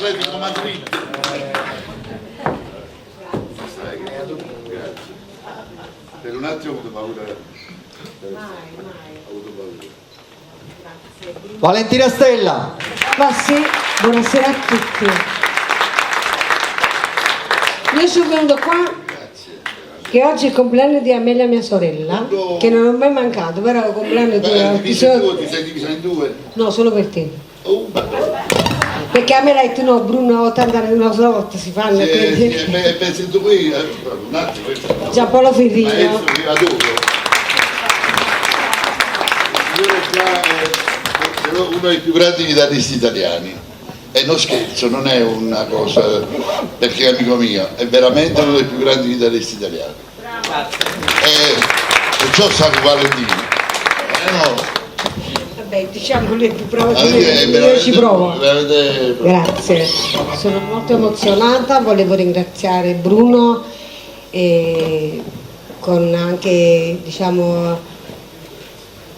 Atletico Madrid. Per un attimo ho avuto paura. Ho avuto paura. Valentina Stella. Ma sì, buonasera a tutti. Io sono venuto qua che oggi è il compleanno di Amelia, mia sorella, che non ho mai mancato, però è il compleanno di Ti sei divisa in due? No, solo per te. Ma... Perché a me l'hai detto no, Bruno, 80 anni una sola volta si fanno. Penso tu qui, un attimo. Giampaolo Ferrino. Maestro che adoro. Il signore qua è uno dei più grandi chitarristi italiani. E non scherzo, non è una cosa perché è amico mio, è veramente uno dei più grandi chitarristi italiani. Perciò sa Valentino. No. Vabbè, diciamo le più prove io ci provo. Grazie, sono molto emozionata, volevo ringraziare Bruno con anche diciamo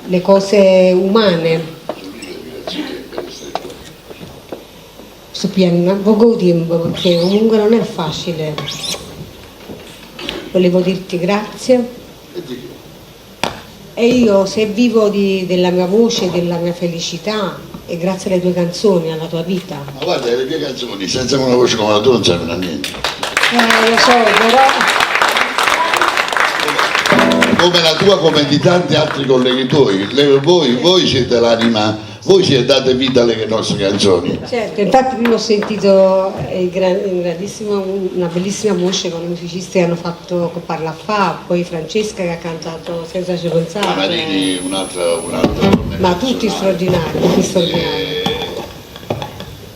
le cose umane. Sto piano poco tempo perché comunque non è facile. Volevo dirti grazie. E io se vivo della mia voce, della mia felicità, è grazie alle tue canzoni, alla tua vita. Ma guarda, le mie canzoni senza una voce come la tua non servono a niente. Lo so, però... Come la tua, come di tanti altri colleghi tuoi. Voi siete l'anima, voi siete date vita alle nostre canzoni. Certo, infatti prima ho sentito una bellissima voce con i musicisti che hanno fatto Parla Fa, poi Francesca che ha cantato Senza ci pensare. Marini, un'altra ma tutti straordinari, tutti straordinari.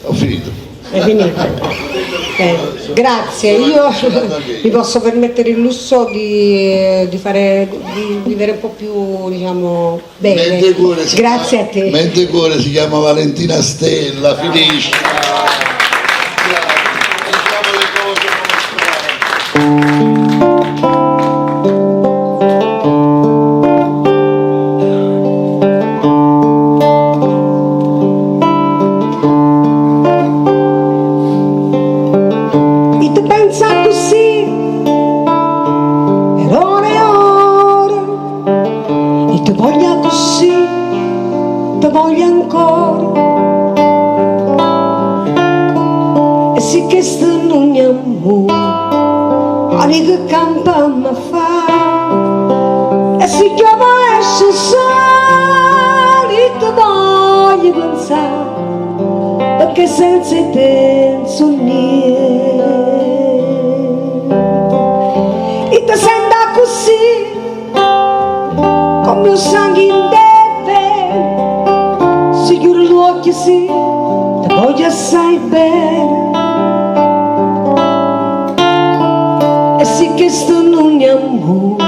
Ho finito. È finito. Grazie, io mi posso permettere il lusso di vivere un po' più, diciamo, bene. Grazie a te. Mente cuore si chiama Valentina Stella, finisce. Perché senza te non so niente e ti senta così come un sangue in te si chiude gli occhi sì ti voglio assai bene e sì che sto non è amore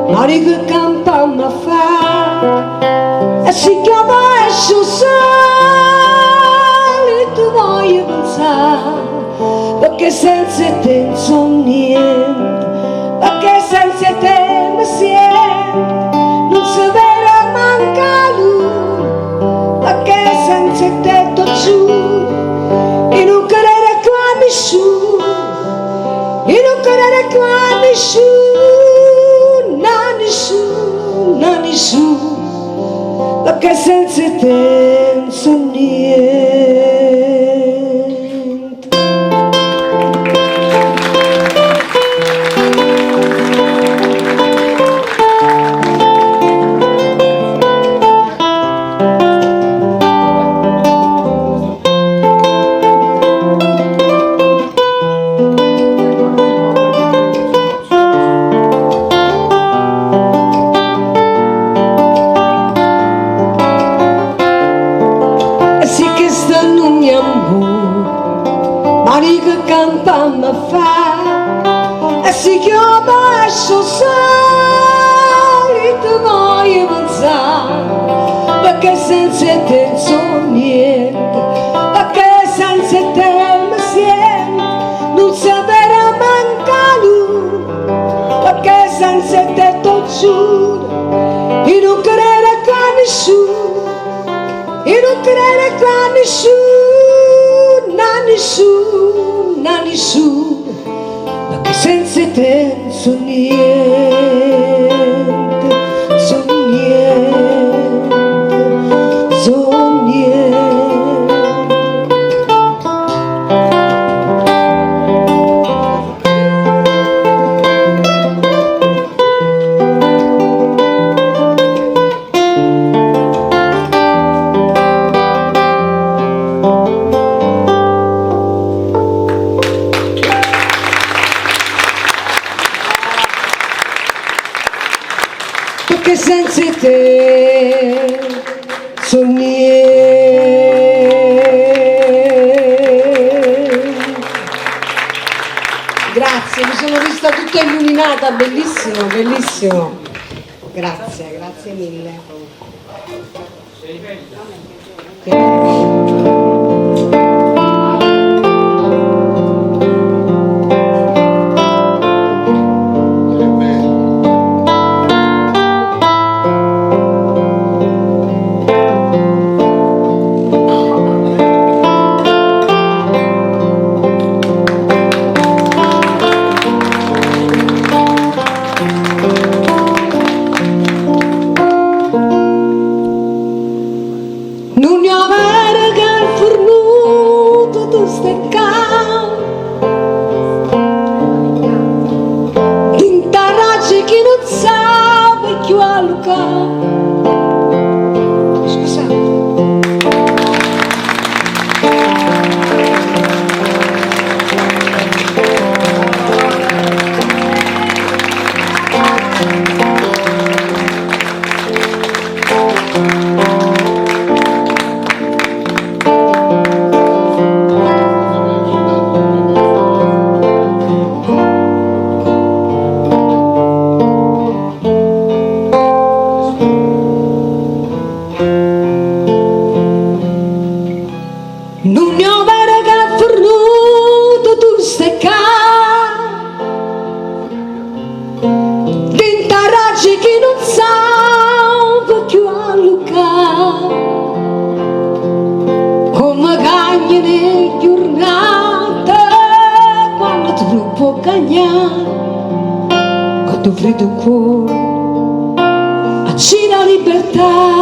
ma che campa mi fa e si chiama esce voglio pensare perché senza te non so niente perché senza te mi sento non si vede manca lui perché senza te ti giuro e non credere qua a nessuno e non credere qua a nessuno a nessuno perché senza te non so niente. E si chiama esce soli ti voglio pensare perché senza te non so niente perché senza te mi sento non sapere manca lui perché senza te ti giuro e non credere qua a nessuno e non credere qua a nessuno nessuno, perché senza te non so niente, so niente, so niente. Perché senza te so niente. Grazie, mi sono vista tutta illuminata, bellissimo, bellissimo. Grazie, grazie mille. Non ne ho avere che il fornuto tu stai qua, d'intarraggi chi non sa vecchio a Luca. Scusate. Non ne ho vero che il fornuto tu stai qua, d'intarraggi chi non sa vecchio a Luca, come cagni nelle giornate quando tu non può cagnare, quando freddo il cuore accina libertà.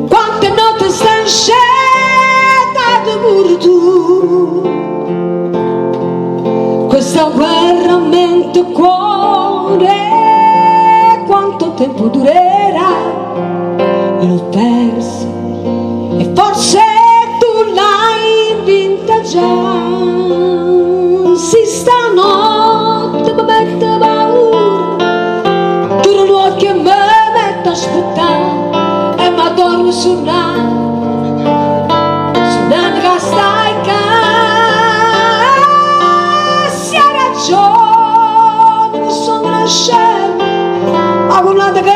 Quante notte stai scegliendo pure tu, questa guerra mente cuore, quanto tempo durerà? L'ho persa e forse tu l'hai vinta già. Si stanotte mi mette paura, tu non vuoi che me metta a aspettare e mi dormo su una che stai qua. Si ha ragione, mi sono lasciata, ma guardate che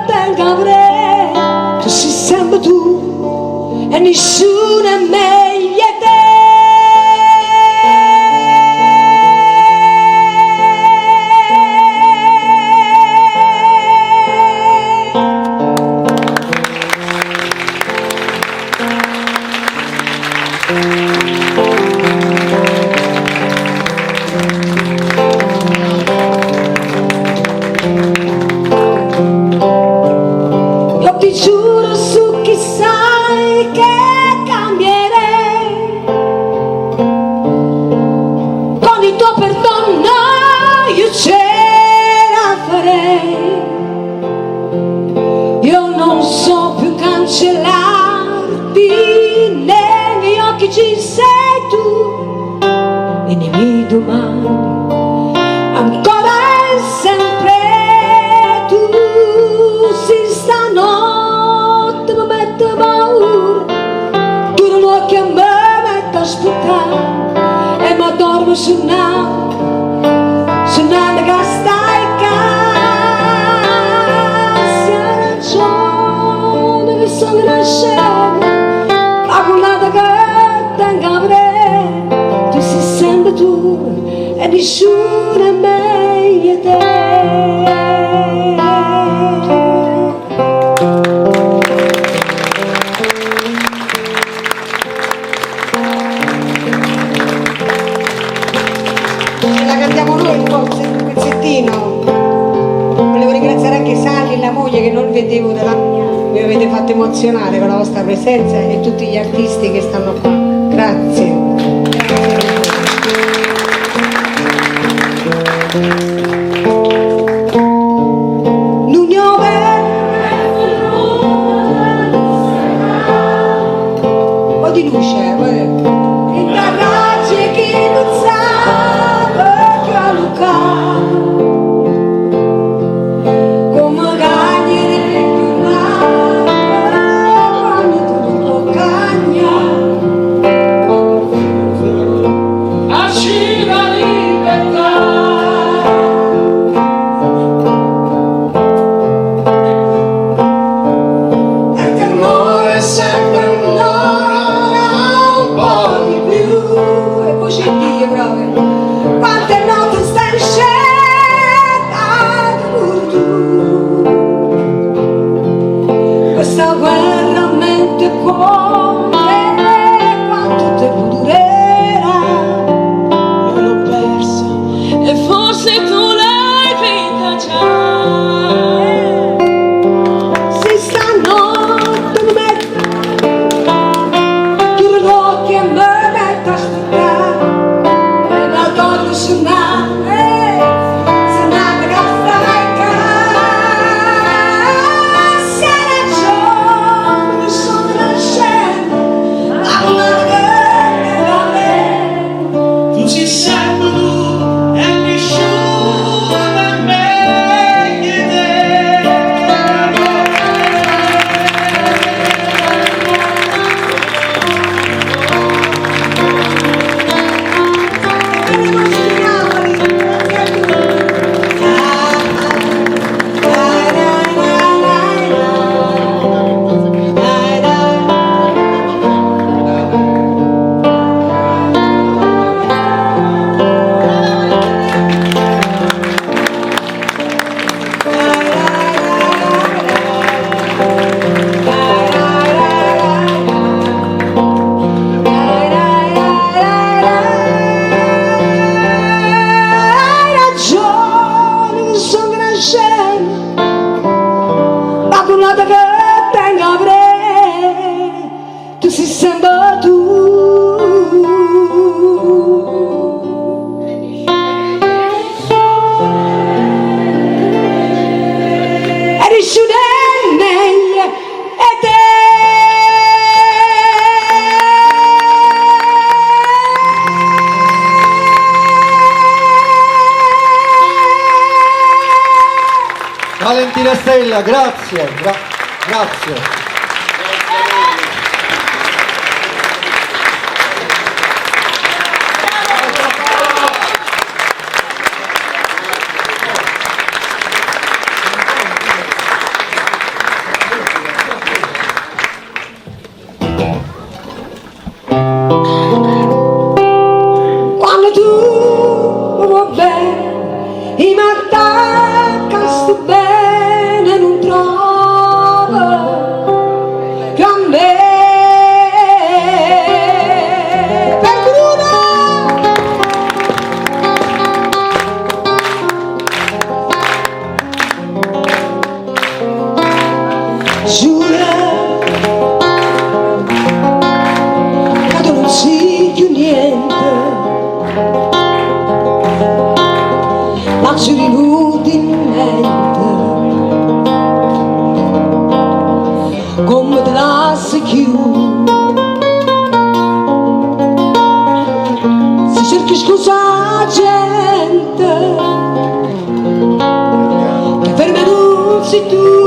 tengo avrei, tu sei sempre tu e nessuno è meglio di te. Io ti giuro su chi sai che cambierei, con il tuo perdono io ce la farei. Io non so più cancellarti, nei miei occhi ci sei tu e nei miei domani ancora e sempre tu. Si stanotte mi mette paura, tu non vuoi che me metta a aspettare e mi dormo su una che stai qua. Si ha ragione che sono cresciuta, ma quella che tengo avrei, tu sei sempre tu nessuno è meglio te. La cantiamo noi un pezzettino. Volevo ringraziare anche Sally e la moglie che non vedevo mi avete fatto emozionare con la vostra presenza e tutti gli artisti che stanno qua. Grazie. Un po' di luce, Valentina Stella, grazie, grazie. Quando tu vuoi bene, i mattacca sto bene, non trovo più a me. Giura che non si più niente, ma ci inutilmente, come te la chiù. Si cerchi scusa a gente che per me non sei tu.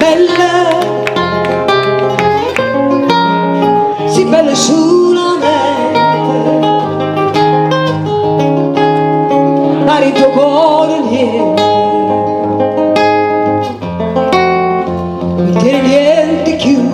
bella, si bella solamente per il tuo cuore niente, non tiene niente più.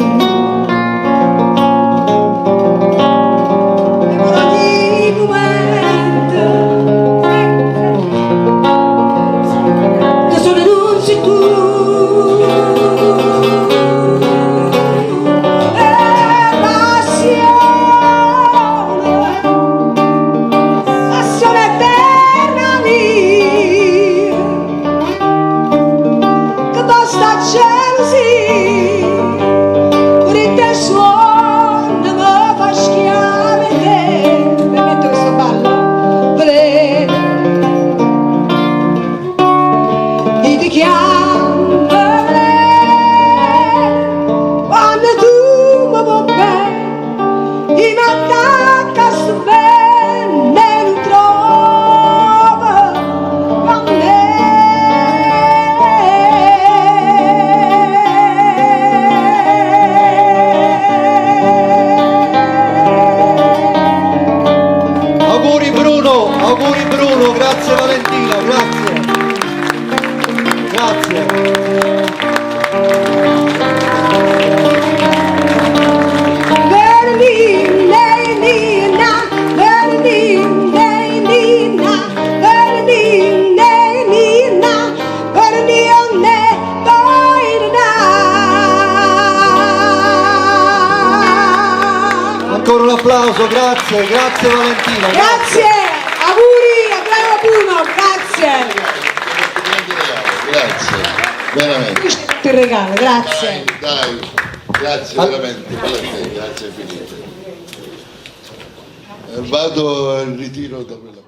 Auguri Bruno, grazie Valentina, grazie. Grazie. Ancora un applauso, grazie, grazie Valentina. Grazie, auguri a Bravo Bruno, grazie. Grazie, veramente. Ti regalo, grazie. Dai, grazie veramente, grazie infinite. Vado al ritiro da quella parte.